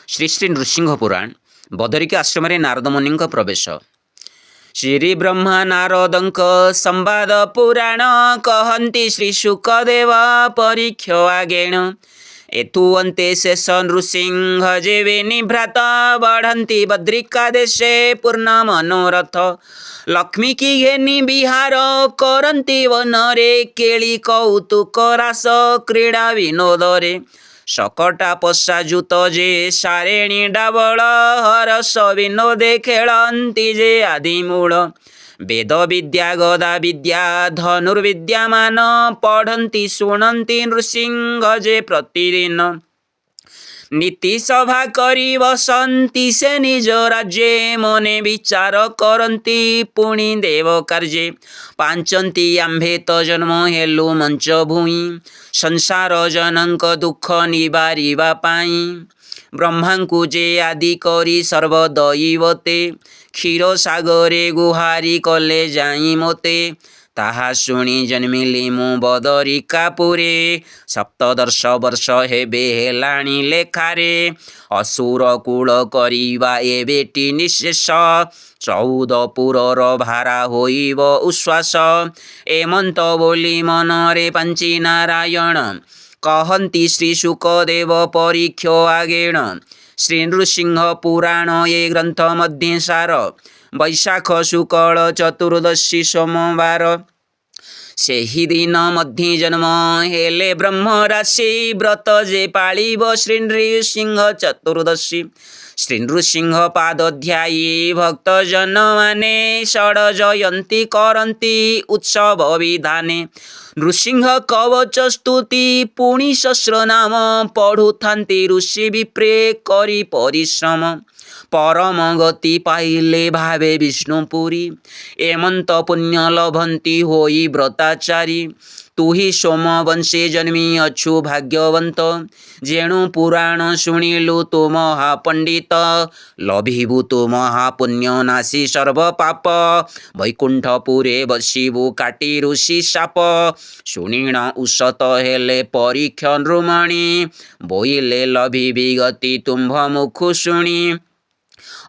श्री श्री नृसिंह पुराण बदरिक आश्रम नारद मुनि प्रवेश। श्री ब्रह्मा नारदंक संवाद पुराण कहती श्री शुकदेव परीक्ष आगेण। एथु अंते शेष नृसिंह जेवे निभ्रात बढ़ंती बद्रिका देशे पूर्ण मनोरथ। लक्ष्मी की घेनी विहार करंती वनरे केली कौतुक रास क्रीड़ा विनोदरे। शकटा पश्चाजुत जे सारेणी डाबल हरस विनोदे खेलती जे आदिमूल। वेद विद्या गदा विद्या धनुर्विद्या मान पढ़ती शुणती नृसिंह जे प्रतिदिन। नीति सभा करी बसंती से निज राज्ये मने विचार करती पुणी देव कार्ये। पांचंती आंभे तो जन्म हेलु मंच भूई संसार जनक दुख निवारिबा पाई। ब्रह्मांकु जे आदि करी सर्वदैवते क्षीर सागरे गुहारी कले जाई मोते। ताहा शुणी जन्मिली मु बदरिकापुरे सप्तदर्श वर्ष हेबे हेलाणी लेखारे। असुर कूल करिबा ए बेटी निशेष 14 पुरर भारा होइब उश्वास। एमंत बोली मनरे पांची नारायण कहती श्री शुकदेव परीक्ष आगेण। श्री नृसिंह पुराण ये ग्रंथ मध्य सार। वैशाख शुक्ल चतुर्दशी सोमवार सेहि दिन मध्य जन्म हेले ब्रह्म राशि। व्रत जे पाळिब श्री नृसिंह चतुर्दशी। श्री नृसिंह पादध्यायी भक्त जन माने षड जयंती करंती उत्सव विधाने। नृसिंह कवच स्तुति पुणी सहस्र नाम पढ़ुथांती ऋषि विप्रे करी परिश्रम। परम गति पाइले भावे विष्णुपुरी एमंत पुण्य लभंती होई व्रताचारी। तु ही सोमवंशे जन्मी अछु भाग्यवंत जेणु पुराण शुणिलु तु महापंडित। लभिबु तु महापुण्य नासी सर्व पाप वैकुंठपुरे बसिबु काटी ऋषि शाप। शुणिण उषत हेले परीक्ष नृमणि बोइले लभिबि गति तुम्भ मुखु शुणी।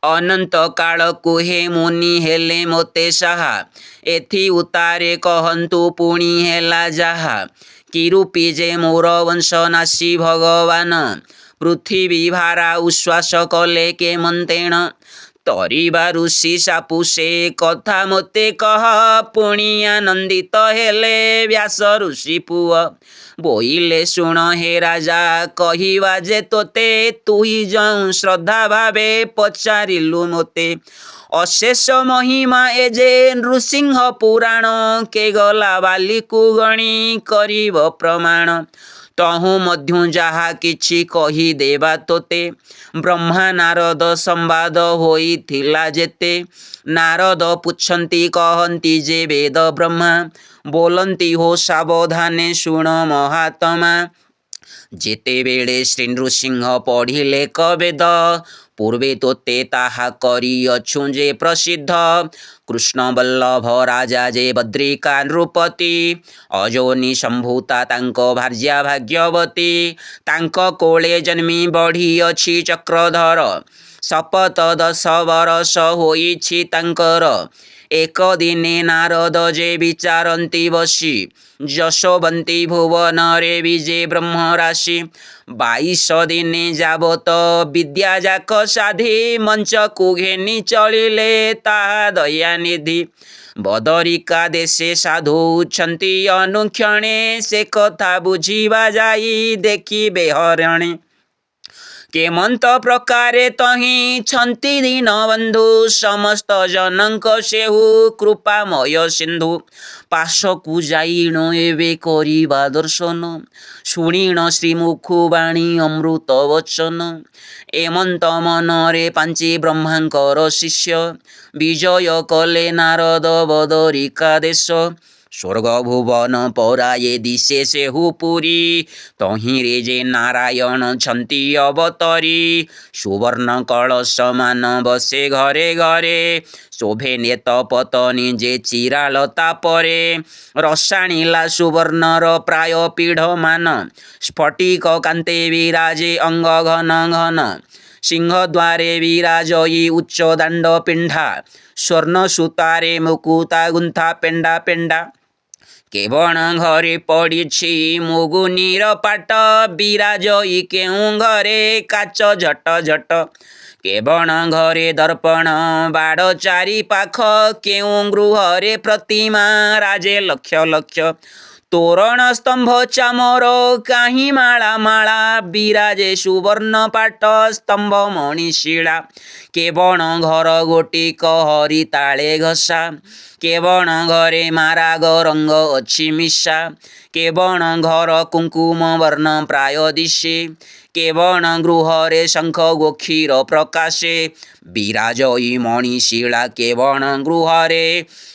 अनंत काल कुहे मुनि हेले मोते साहा एथि उतारे कहंतु पुणी हेला जाहा। किरूपी जे मोर वंश नासी भगवान पृथ्वी भारा उश्वास कले के मंतेण। तरिबा ऋषि सापु से कथा मोते कह पुणी आनंदित हेले व्यास ऋषि पुआ। बोइले शुण हे राजा कहिवा जे तोते तु ही जऊ श्रद्धा भावे पचारिलु मोते। अशेष महिमा ए जे नृसिंह पुराण के गला बाली कु गणी करिब प्रमाण। तहु मध्यु जाहा किछि कही देबा तोते। ब्रह्मा नारद संवाद होइथिला जेते। नारद पुछंती कहंती जे वेद ब्रह्मा बोलंती हो सावधाने शुण महात्मा। जेते बेले श्री नृसिंह पढ़िले कवेद पूर्वे तोते ताहा करिअछु जे प्रसिद्ध। कृष्ण वल्लभ राजा जे बद्रिका नृपति अजोनि संभूता तांको भार्या भाग्यवती। तांको कोले जन्मी बढ़िअछि चक्रधर शपथ 10 बरस होइछि तांकर। एक दिने नारद जे विचारंती बसी यशोवंती भुवन रे विजे ब्रह्म राशि। 22 दिने जाबत विद्या जाक साधी मंच को घेनी चलिले ताहा दयानिधि। बदरिका देशे साधु छंती अनुक्षणे से कथा बुझिबा जाई देखिबे हरणे। केमंत प्रकारे तही छंती दीन बंधु समस्त जनक सेहु कृपामय सिंधु। पाशकु जाइण एवे करिबा दर्शन शुणिण श्रीमुखु बाणी अमृत वचन। एमंत मनरे पांची ब्रह्मांकर शिष्य विजय कले नारद बदरिका देश। स्वर्ग भुवन पराये दिशे सेहु पुरी तही रे जे नारायण छंती अवतरी। सुवर्ण कलश मान बसे घरे घरे शोभे नेत पतनी जे चिरालता परे। रसाणीला सुवर्णर प्राय पीढ़ मान स्फटिक कांते विराजे अंग घन घन। सिंहद्वारे विराजई उच्च दाण्ड पिण्ढा स्वर्ण सूतारे मुकुता गुंथा पेंडा पेंडा केवण घरे पड़िछि मुगुनीर पाट विराजई केउं घरे काच झट झट केवण घरे दर्पण बाड़ चारि पाख केउं गृहरे प्रतिमा राजे लक्ष लक्ष तोरण स्तंभ चामर काहीं माला माला विराजे सुवर्ण पाट स्तंभ मणिशिला केवण घर गोटिक हरि ताळे घसा केवण घरे माराग रंग अछि मिशा केवण घर कुंकुम वर्ण प्राय दिशे केवण गृहरे शंख गोक्षीर प्रकाशे विराजई मणिशिला केवण गृहरे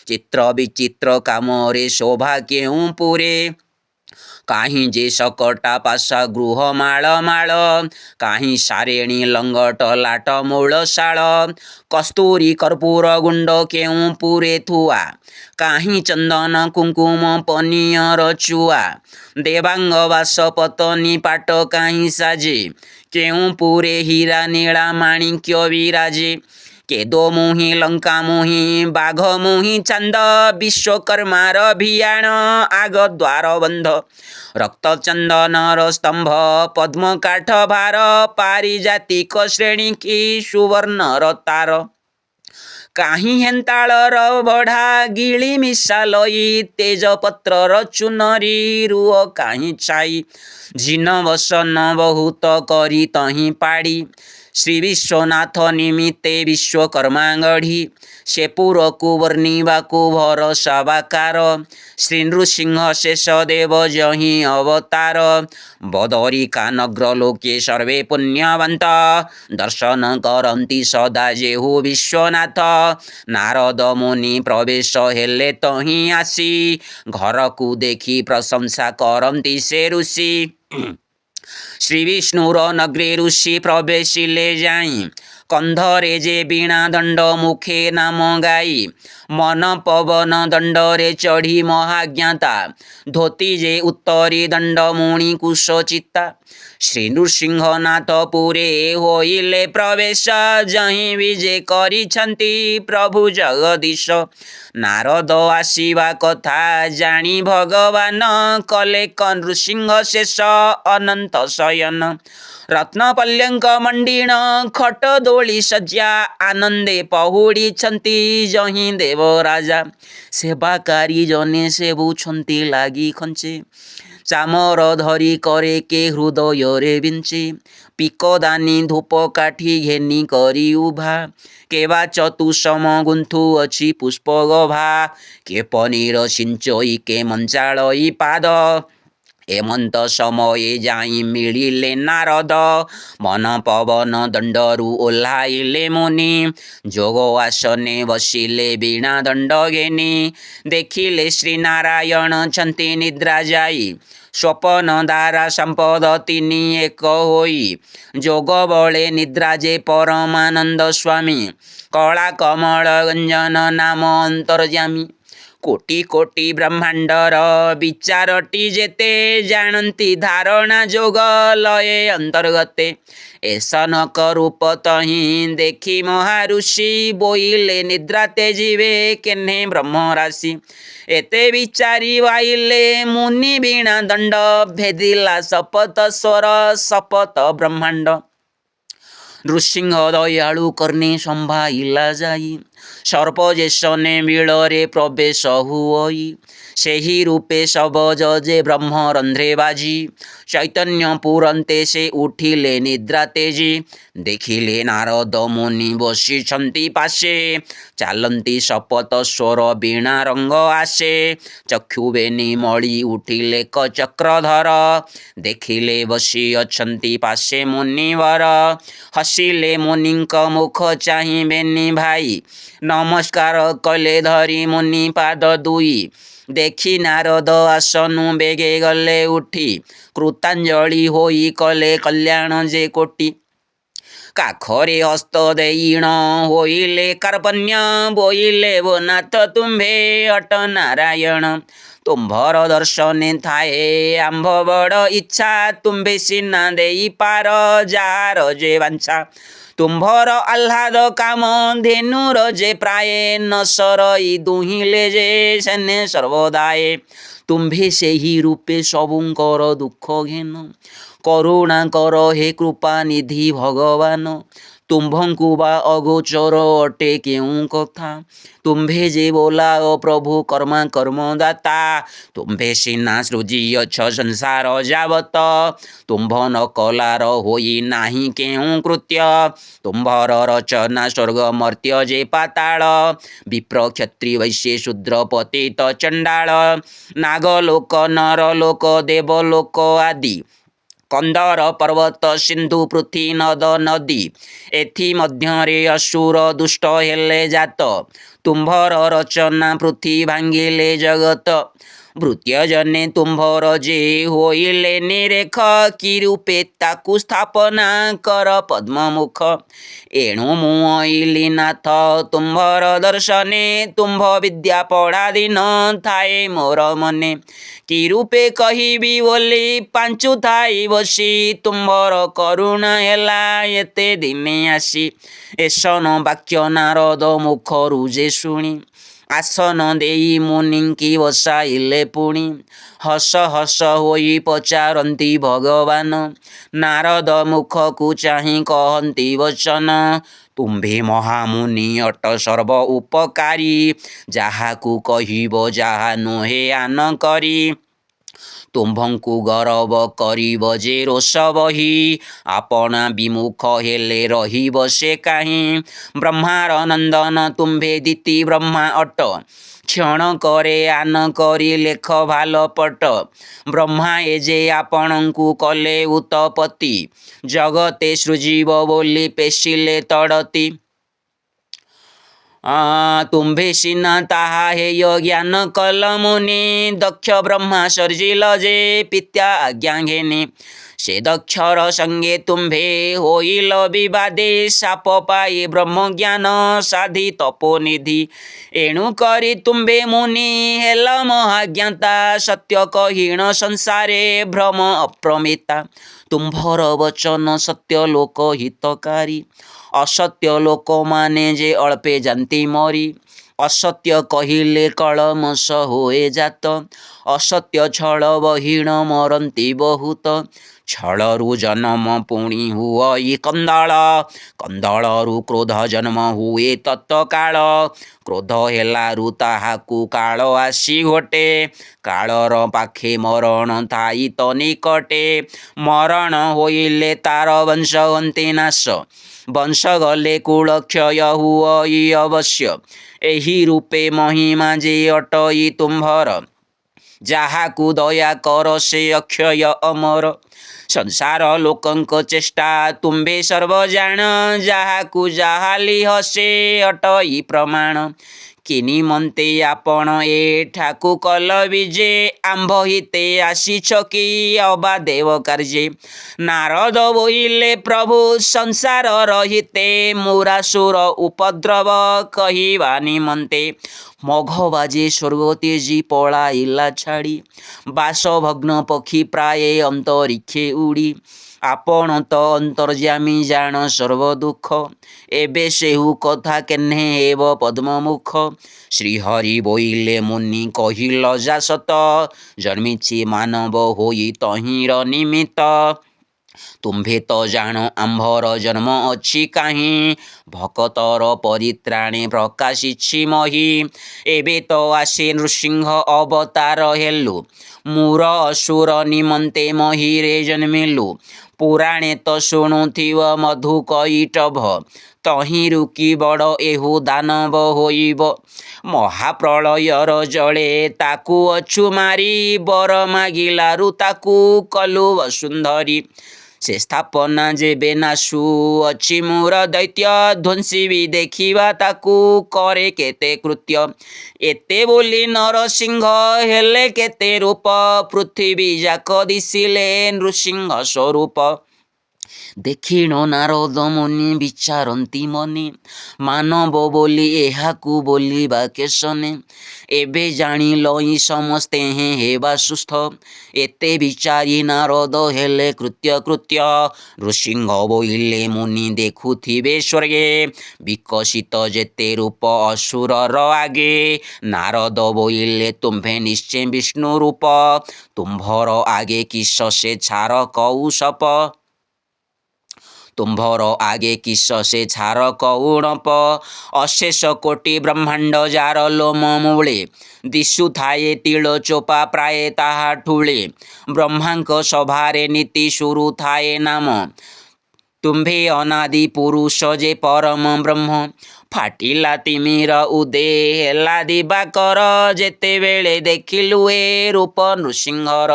चित्र विचित्र कामरे शोभा केउं पुरे काहीं जे सकटा पाशा गृह माळ माळ काहीं सारेणी लंगट लाट मूळशाळ कस्तूरी कर्पूर गुंड केउं पुरे थुआ काहीं चंदन कुंकुम पनीयर चुआ देवांग वास पतनी पाट काहीं साजे केउं पुरे हीरा नीला माणिक्य विराजे केदो मुही लंका मुही बाघ मुही चांद विश्वकर्मार भियाण आग द्वार बंध रक्त चंदनर स्तंभ पद्म काठ भार पारिजातिक श्रेणी की सुवर्णर तार काहीं हेन्ताळर बढा गिळी मिशालई तेजपत्रर चुनरी रुह काहीं छाई जिन वसन बहुत करी तहीं पाड़ी श्री विश्वनाथ निमित्ते विश्वकर्मा गढ़ी से पुरकु वर्णिबाकु भरसा बाकार श्री नृसिंह शेष देव जही अवतार बदरिका नग्र लोके सर्वे पुण्यवंत दर्शन करंती सदा जेहु विश्वनाथ नारद मुनि प्रवेश हेले तही आसी घर को देखी प्रशंसा करंती से ऋषि श्री विष्णुर नगरे ऋषि प्रवेशिले जाई कंधरे जे बीणा दंड मुखे नाम गाई मन पवन दंडरे चढ़ी महाज्ञाता धोती जे उत्तरी दंड मुनि कुश चित्ता श्री नृसिंहनाथ पुरे होइले प्रवेश जहीं विजे करिछंती प्रभु जगदीश नारद आसीबा कथा जानी भगवान कले नृसिंह शेष अनंत शयन रत्नपल्यंक मंडिण खट दोली सज्जा आनंदे पहुड़ी छंती जहीं देव राजा सेवाकारी जने सेबुछंती लागी खंचे चामर धरी करे के हृदय रे बिंचे पिकदानी धूप काठी घेनी करी उभा केवा चतुसम गुंथु अछि पुष्प गभा के पनीर सिंचई के मंचाळई पाद एमंत समये जाई मिलिले नारद मन पवन दंडरू ओह्लाइले मुनि जोग आसने बसिले बीणा दंड घेनी देखिले श्री नारायण छंती निद्रा जाई स्वपन द्वारा संपद तिनी एक होई जोग बळे निद्रा जे परमानंद स्वामी कला कमल गंजन नाम अंतर्जामी कोटि कोटि ब्रह्मांडर विचारटी जेते जानती धारणा जोग लये अंतर्गते ऐसनक रूप तही देखी महाऋषि बोइले निद्रा तेजिवे केन्हे ब्रह्म राशि एते विचारी वाइले मुनि बीणा दंड भेदिला शपथ स्वर शपथ ब्रह्मांड नृसिंह दयालु कर्णे संभाइला जाई सर्पजेशने मिलरे प्रवेश हुई सेही रूपे सबज जे ब्रह्म रंध्रे बाजी चैतन्य पुरंते से उठिले निद्रा तेजी देखिले नारद मुनि बसी पाशे चालंती शपथ स्वर बीणा रंग आसे चक्षुबेनी मणि उठिले क चक्रधर देखिले बसी अछंती पाशे मुनिवर हसिले मुनिक मुख चाहि बेनी भाई नमस्कार कले धरी मुनि पाद दुई देखी नारद आसनु बेगे गले उठी कृतांजलि होई कले कल्याण जे कोटि କାଖରେ ହସ୍ତ ଦେଇଣ ହୋଇଲେ କାର୍ପଣ୍ୟ ବୋଇଲେ ଓ ନାଥ ତୁମ୍ଭେ ଅଟ ନାରାୟଣ। ତୁମ୍ଭର ଦର୍ଶନେ ଥାଏ ଆମ୍ଭ ବଡ଼ ଇଚ୍ଛା, ତୁମ୍ଭେ ସିନା ଦେଇପାର ଯାହାର ଯେ ବାଞ୍ଛା। ତୁମ୍ଭର ଆହ୍ଲାଦ କାମ ଧେନୁର ଯେ ପ୍ରାୟେ ନ ସରଇ ଦୁହିଁଲେ ଯେ ସେନେ ସର୍ବଦାଏ। ତୁମ୍ଭେ ସେହି ରୂପେ ସବୁଙ୍କର ଦୁଃଖ ଘେନ, କରୁଣା କର ହେ କୃପା ନିଧି ଭଗବାନ। ତୁମ୍ଭଙ୍କୁ ବା ଅଗୋଚର ଅଟେ କେଉଁ କଥା, ତୁମ୍ଭେ ଯେ ବୋଲାଅ ପ୍ରଭୁ କର୍ମା କର୍ମଦାତା। ତୁମ୍ଭେ ସିନା ସୃଜିଅଛ ସଂସାର ଯାବତ, ତୁମ୍ଭ ନ କଲାର ହୋଇ ନାହିଁ କେଉଁ କୃତ୍ୟ। ତୁମ୍ଭର ରଚନା ସ୍ୱର୍ଗ ମର୍ତ୍ତ୍ୟ ଯେ ପାତାଳ, ବିପ୍ର କ୍ଷତ୍ରି ବୈଶ୍ୟ ଶୂଦ୍ର ପତିତ ଚଣ୍ଡାଳ। ନାଗଲୋକ ନରଲୋକ ଦେବଲୋକ ଆଦି, କନ୍ଦର ପର୍ବତ ସିନ୍ଧୁ ପୃଥ୍ୱୀ ନଦ ନଦୀ, ଏଥି ମଧ୍ୟରେ ଅସୁର ଦୁଷ୍ଟ ହେଲେ ଜାତ। ତୁମ୍ଭର ରଚନା ପୃଥ୍ୱୀ ଭାଙ୍ଗିଲେ ଜଗତ, ଭୃତ୍ୟଜନେ ତୁମ୍ଭର ଯେ ହୋଇଲେ ନିରେଖ। କି ରୂପେ ତାକୁ ସ୍ଥାପନା କର ପଦ୍ମମୁଖ, ଏଣୁ ମୁଁ ଅଇଲି ନାଥ ତୁମ୍ଭର ଦର୍ଶନେ। ତୁମ୍ଭ ବିଦ୍ୟା ପଢ଼ା ଦିନ ଥାଏ ମୋର ମନେ, କି ରୂପେ କହିବି ବୋଲି ପାଞ୍ଚୁଥାଇ ବସି। ତୁମ୍ଭର କରୁଣା ହେଲା ଏତେ ଦିନେ ଆସି, ଏସନ ବାକ୍ୟ ନାରଦ ମୁଖରୁ ଯେ ଶୁଣି। ଆସନ ଦେଇ ମୁନିଙ୍କି ବସାଇଲେ ପୁଣି, ହସ ହସ ହୋଇ ପଚାରନ୍ତି ଭଗବାନ। ନାରଦ ମୁଖକୁ ଚାହିଁ କହନ୍ତି ବଚନ, ତୁମ୍ଭେ ମହାମୁନି ଅଟ ସର୍ବ ଉପକାରୀ। ଯାହାକୁ କହିବ ଯାହା ନୁହେଁ ଆନ କରି, ତୁମ୍ଭଙ୍କୁ ଗରବ କରିବ ଯେ ରୋଷ ବହି। ଆପଣା ବିମୁଖ ହେଲେ ରହିବ ସେ କାହିଁ, ବ୍ରହ୍ମାର ନନ୍ଦନ ତୁମ୍ଭେ ଦିତି ବ୍ରହ୍ମା ଅଟ। କ୍ଷଣକରେ ଆନ କରି ଲେଖ ଭାଲ ପଟ, ବ୍ରହ୍ମା ଏ ଯେ ଆପଣଙ୍କୁ କଲେ ଉତପତି। ଜଗତେ ସୃଜିବ ବୋଲି ପେଶିଲେ ତଡ଼ତି, ତୁମ୍ଭେ ସିନା ତାହା ହେୟ ଜ୍ଞାନ କଲ ମୁନି। ଦକ୍ଷ ବ୍ରହ୍ମା ସର୍ଜିଲ ଯେ ପିତ୍ୟା ଆଜ୍ଞା ଘେନି, ସେ ଦକ୍ଷର ସଙ୍ଗେ ତୁମ୍ଭେ ହୋଇଲ ବିବାଦୀ। ସାପ ପାଇ ବ୍ରହ୍ମଜ୍ଞାନ ସାଧି ତପୋନିଧି, ଏଣୁ କରି ତୁମ୍ଭେ ମୁନି ହେଲ ମହାଜ୍ଞାତା। ସତ୍ୟ କହିଣ ସଂସାରେ ଭ୍ରମ ଅପ୍ରମିତା, ତୁମ୍ଭର ବଚନ ସତ୍ୟ ଲୋକ ହିତକାରୀ। ଅସତ୍ୟ ଲୋକମାନେ ଯେ ଅଳ୍ପେ ଯାନ୍ତି ମରି, ଅସତ୍ୟ କହିଲେ କଳମସ ହୁଏ ଜାତ। ଅସତ୍ୟ ଛଳ ବହିଣ ମରନ୍ତି ବହୁତ, ଛଳରୁ ଜନମ ପୁଣି ହୁଅଇ କନ୍ଦଳ। କନ୍ଦଳରୁ କ୍ରୋଧ ଜନ୍ମ ହୁଏ ତତ୍କାଳ, କ୍ରୋଧ ହେଲାରୁ ତାହାକୁ କାଳ ଆସି ଘଟେ। କାଳର ପାଖେ ମରଣ ଥାଇ ତ ନିକଟେ, ମରଣ ହୋଇଲେ ତାର ବଂଶ ହନ୍ତି ନାଶ। ବଂଶ ଗଲେ କୁଳ କ୍ଷୟ ହୁଅଇ ଅବଶ୍ୟ, ଏହି ରୂପେ ମହିମା ଯେ ଅଟଇ ତୁମ୍ଭର। ଯାହାକୁ ଦୟା କର ସେ ଅକ୍ଷୟ ଅମର, ସଂସାର ଲୋକଙ୍କ ଚେଷ୍ଟା ତୁମ୍ଭେ ସର୍ବଜାଣ। ଯାହାକୁ ଯାହା ଲିହ ସେ ଅଟଇ ପ୍ରମାଣ, କି ନିମନ୍ତେ ଆପଣ ଏଠାକୁ କଲ ବିଜେ। ଆମ୍ଭ ହିତେ ଆସିଛ କି ଅବା ଦେବ କାର୍ଯ୍ୟେ। ନାରଦ ବୋଇଲେ ପ୍ରଭୁ ସଂସାରର ହିତେ, ମୁରାସୁର ଉପଦ୍ରବ କହିବା ନିମନ୍ତେ। ମଘ ବାଜେ ସ୍ୱର୍ଗ ତେଜି ପଳାଇଲା ଛାଡ଼ି, ବାସଭଗ୍ନ ପକ୍ଷୀ ପ୍ରାୟେ ଅନ୍ତରିକ୍ଷେ ଉଡ଼ି। ଆପଣ ତ ଅନ୍ତର୍ଯ୍ୟାମୀ ଜାଣ ସର୍ବ ଦୁଃଖ, ଏବେ ସେହୁ କଥା କେହ୍ନେ ହେବ ପଦ୍ମମୁଖ। ଶ୍ରୀହରି ବୋଇଲେ ମୁନି କହିଲ ଯା ସତ, ଜନ୍ମିଛି ମାନବ ହୋଇ ତହିଁର ନିମିତ୍ତ। ତୁମ୍ଭେ ତ ଜାଣ ଆମ୍ଭର ଜନ୍ମ ଅଛି କାହିଁ, ଭକତର ପରିତ୍ରାଣେ ପ୍ରକାଶିଛି ମହି। ଏବେ ତ ଆସି ନୃସିଂହ ଅବତାର ହେଲୁ, ମୂର ଅସୁର ନିମନ୍ତେ ମହିରେ ଜନ୍ମିଲୁ। ପୁରାଣେ ତ ଶୁଣୁଥିବ ମଧୁ କଇଟଭ, ତହିଁରୁ କି ବଡ଼ ଏହୁ ଦାନବ ହୋଇବ। ମହାପ୍ରଳୟର ଜଳେ ତାକୁ ଅଛୁ ମାରି, ବର ମାଗିଲାରୁ ତାକୁ କଲୁ ବସୁନ୍ଧରୀ। ସେ ସ୍ଥାପନା ଯେବେ ନାଶୁ ଅଛି ମୋର ଦୈତ୍ୟ, ଧ୍ୱଂସିବି ଦେଖିବା ତାକୁ କରେ କେତେ କୃତ୍ୟ। ଏତେ ବୋଲି ନରସିଂହ ହେଲେ କେତେ ରୂପ, ପୃଥିବୀ ଯାକ ଦିଶିଲେ ନୃସିଂହ ସ୍ୱରୂପ। ଦେଖିଣ ନାରଦ ମୁନି ବିଚାରନ୍ତି ମନେ ମାନବ ବୋଲି ଏହାକୁ ବୋଲିବା କେଶନେ ଏବେ ଜାଣିଲଇ ସମସ୍ତେ ହେବା ସୁସ୍ଥ ଏତେ ବିଚାରି ନାରଦ ହେଲେ କୃତ୍ୟ ଋଷିଙ୍ଗ ବୋଇଲେ ମୁନି ଦେଖୁଥିବେ ସ୍ୱର୍ଗେ ବିକଶିତ ଯେତେ ରୂପ ଅସୁରର ଆଗେ ନାରଦ ବୋଇଲେ ତୁମ୍ଭେ ନିଶ୍ଚୟ ବିଷ୍ଣୁ ରୂପ ତୁମ୍ଭର ଆଗେ କିସ ସେ ଛାର କୌଶପ ତୁମ୍ଭର ଆଗେ କିସ ସେ ଛାର କଉଣପ ଅଶେଷ କୋଟି ବ୍ରହ୍ମାଣ୍ଡ ଯାର ଲୋମ ମୂଳେ ଦିଶୁଥାଏ ତିଳ ଚୋପା ପ୍ରାୟ ତାହା ଠୁଳେ ବ୍ରହ୍ମାଙ୍କ ସଭାରେ ନୀତି ସୁରୁଥାଏ ନାମ ତୁମ୍ଭେ ଅନାଦି ପୁରୁଷ ଯେ ପରମ ବ୍ରହ୍ମ ଫାଟିଲା ତିମିର ଉଦେ ହେଲା ଦିବାକର ଯେତେବେଳେ ଦେଖିଲୁ ଏ ରୂପ ନୃସିଂହର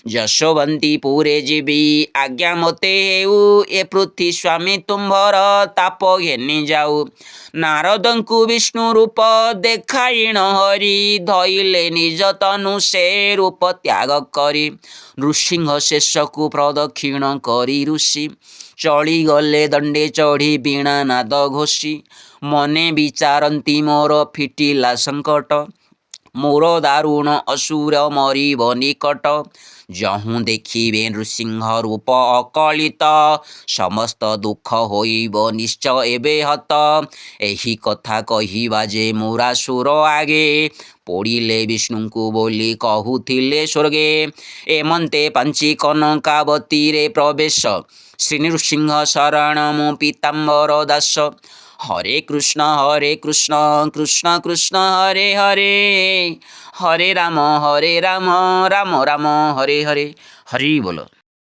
ଯଶୋବନ୍ତୀପୁରେ ଯିବି ଆଜ୍ଞା ମୋତେ ହେଉ ଏ ପୃଥ୍ୱୀ ସ୍ୱାମୀ ତୁମ୍ଭର ତାପ ଘେନି ଯାଉ ନାରଦଙ୍କୁ ବିଷ୍ଣୁ ରୂପ ଦେଖାଇଣ ହରି ଧଇଲେ ନିଜ ତନୁ ସେ ରୂପ ତ୍ୟାଗ କରି ନୃସିଂହ ଶେଷକୁ ପ୍ରଦକ୍ଷିଣ କରି ଋଷି ଚଳିଗଲେ ଦଣ୍ଡେ ଚଢ଼ି ବୀଣା ନାଦ ଘୋଷି ମନେ ବିଚାରନ୍ତି ମୋର ଫିଟିଲା ସଙ୍କଟ ମୋର ଦାରୁଣ ଅସୁର ମରିବ ନିକଟ ଯହୁଁ ଦେଖିବେ ନୃସିଂହ ରୂପ ଅକଳିତ ସମସ୍ତ ଦୁଃଖ ହୋଇବ ନିଶ୍ଚୟ ଏବେ ହତ ଏହି କଥା କହିବା ଯେ ମୁରାସୁର ଆଗେ ପୋଡ଼ିଲେ ବିଷ୍ଣୁଙ୍କୁ ବୋଲି କହୁଥିଲେ ସ୍ୱର୍ଗେ ଏମନ୍ତେ ପାଞ୍ଚି କନକାବତୀରେ ପ୍ରବେଶ ଶ୍ରୀ ନୃସିଂହ ଶରଣ ମୁଁ ପୀତାମ୍ବର ଦାସ ହରେ କୃଷ୍ଣ କୃଷ୍ଣ କୃଷ୍ଣ ହରେ ହରେ ହରେ ରାମ ରାମ ରାମ ହରେ ହରେ ହରି ବୋଲ।